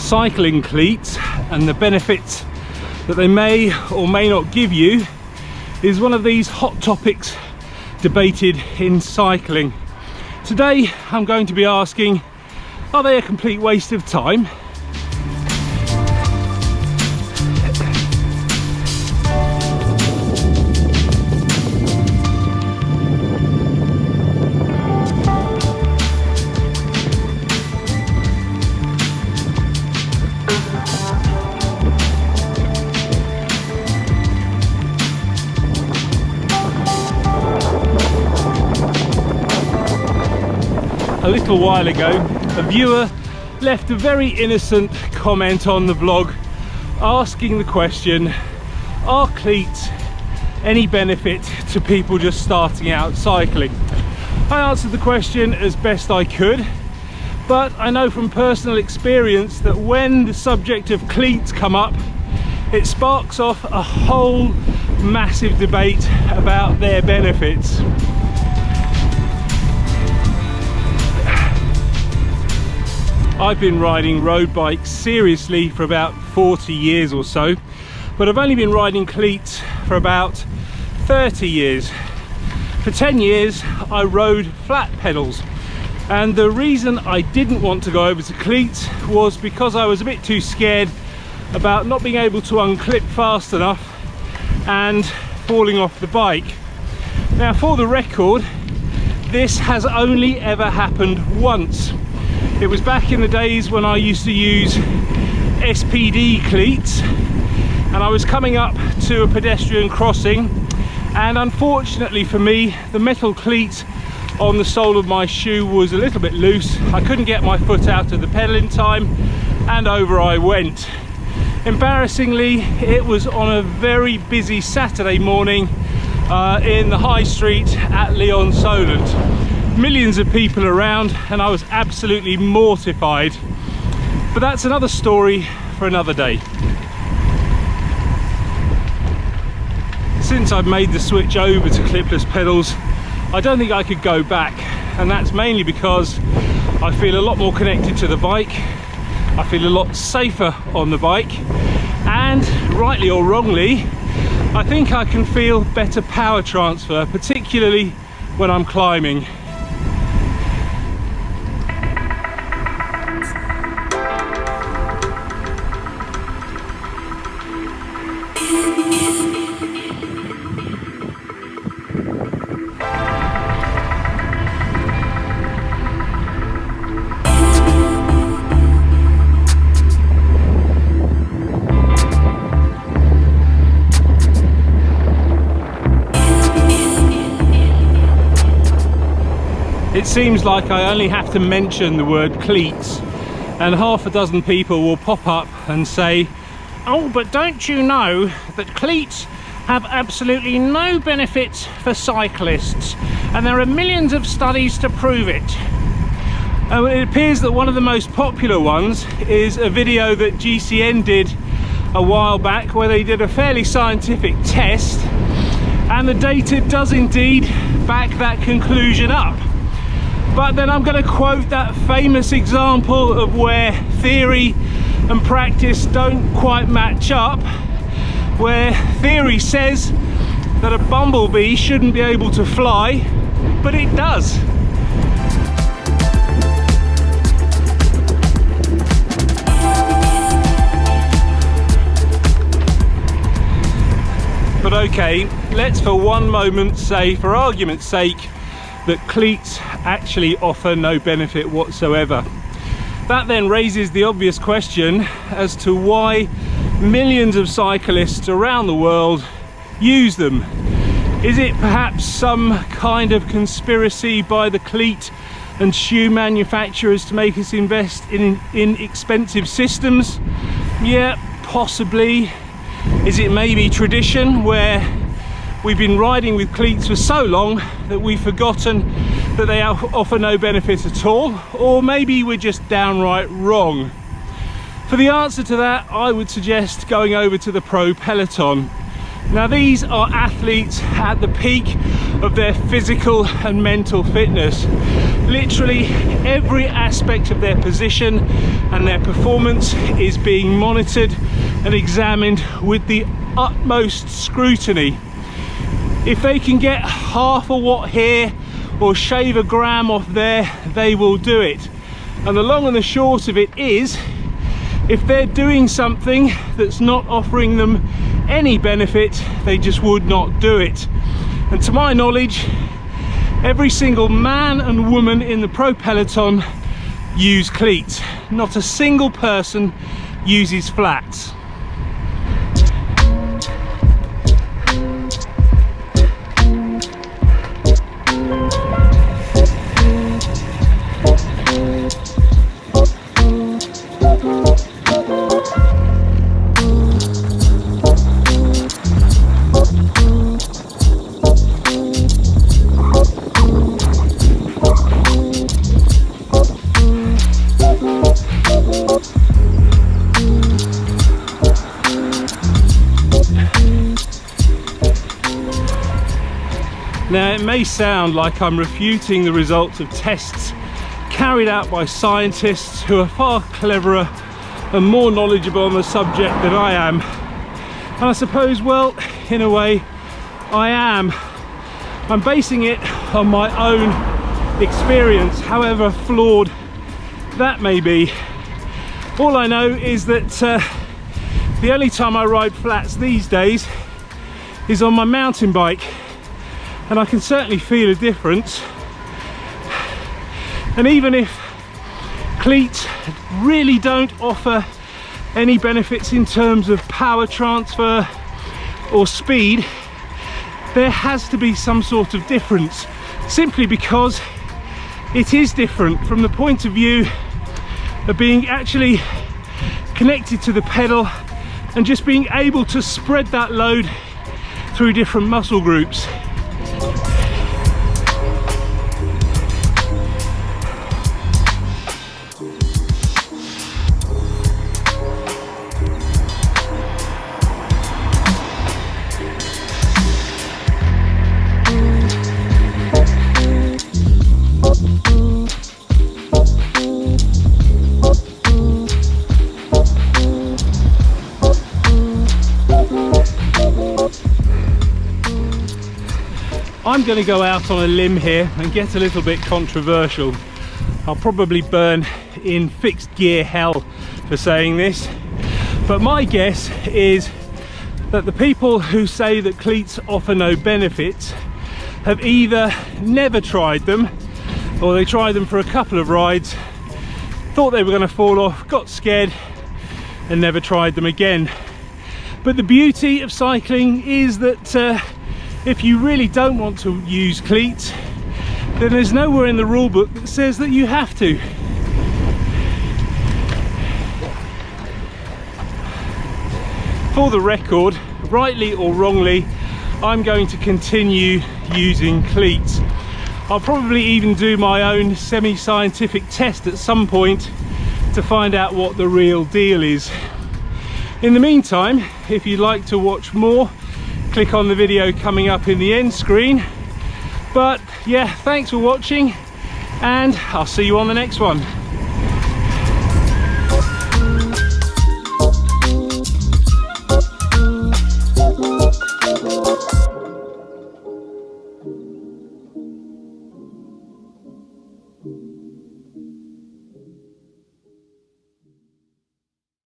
cycling cleats and the benefits that they may or may not give you is one of these hot topics debated in cycling. Today I'm going to be asking, are they a complete waste of time? A little while ago, a viewer left a very innocent comment on the vlog asking the question, are cleats any benefit to people just starting out cycling? I answered the question as best I could, but I know from personal experience that when the subject of cleats come up, it sparks off a whole massive debate about their benefits. I've been riding road bikes seriously for about 40 years or so, but I've only been riding cleats for about 30 years. For 10 years I rode flat pedals, and the reason I didn't want to go over to cleats was because I was a bit too scared about not being able to unclip fast enough and falling off the bike. Now, for the record, this has only ever happened once. It was back in the days when I used to use SPD cleats, and I was coming up to a pedestrian crossing, and unfortunately for me, the metal cleat on the sole of my shoe was a little bit loose. I couldn't get my foot out of the pedal in time, and over I went. Embarrassingly, it was on a very busy Saturday morning in the high street at Lyon Solent. Millions of people around, and I was absolutely mortified. But that's another story for another day. Since I've made the switch over to clipless pedals, I don't think I could go back, and that's mainly because I feel a lot more connected to the bike. I feel a lot safer on the bike, and rightly or wrongly, I think I can feel better power transfer, particularly when I'm climbing. It seems like I only have to mention the word cleats and half a dozen people will pop up and say, oh, but don't you know that cleats have absolutely no benefits for cyclists, and there are millions of studies to prove it. It appears that one of the most popular ones is a video that GCN did a while back where they did a fairly scientific test, and the data does indeed back that conclusion up. But then I'm going to quote that famous example of where theory and practice don't quite match up, where theory says that a bumblebee shouldn't be able to fly, but it does. But okay, let's for one moment say, for argument's sake, that cleats actually offer no benefit whatsoever. That then raises the obvious question as to why millions of cyclists around the world use them. Is it perhaps some kind of conspiracy by the cleat and shoe manufacturers to make us invest in expensive systems? Yeah, possibly. Is it maybe tradition, where we've been riding with cleats for so long that we've forgotten that they offer no benefit at all? Or maybe we're just downright wrong. For the answer to that, I would suggest going over to the pro peloton. Now, these are athletes at the peak of their physical and mental fitness. Literally every aspect of their position and their performance is being monitored and examined with the utmost scrutiny. If they can get half a watt here or shave a gram off there, they will do it. And the long and the short of it is, if they're doing something that's not offering them any benefit, they just would not do it. And to my knowledge, every single man and woman in the pro peloton use cleats. Not a single person uses flats. Now, it may sound like I'm refuting the results of tests carried out by scientists who are far cleverer and more knowledgeable on the subject than I am. And I suppose, well, in a way, I am. I'm basing it on my own experience, however flawed that may be. All I know is that the only time I ride flats these days is on my mountain bike. And I can certainly feel a difference. And even if cleats really don't offer any benefits in terms of power transfer or speed, there has to be some sort of difference, simply because it is different from the point of view of being actually connected to the pedal and just being able to spread that load through different muscle groups. I'm going to go out on a limb here and get a little bit controversial. I'll probably burn in fixed gear hell for saying this, but my guess is that the people who say that cleats offer no benefits have either never tried them, or they tried them for a couple of rides, thought they were going to fall off, got scared and never tried them again. But the beauty of cycling is that if you really don't want to use cleats, then there's nowhere in the rule book that says that you have to. For the record, rightly or wrongly, I'm going to continue using cleats. I'll probably even do my own semi-scientific test at some point to find out what the real deal is. In the meantime, if you'd like to watch more, click on the video coming up in the end screen. But yeah, thanks for watching, and I'll see you on the next one.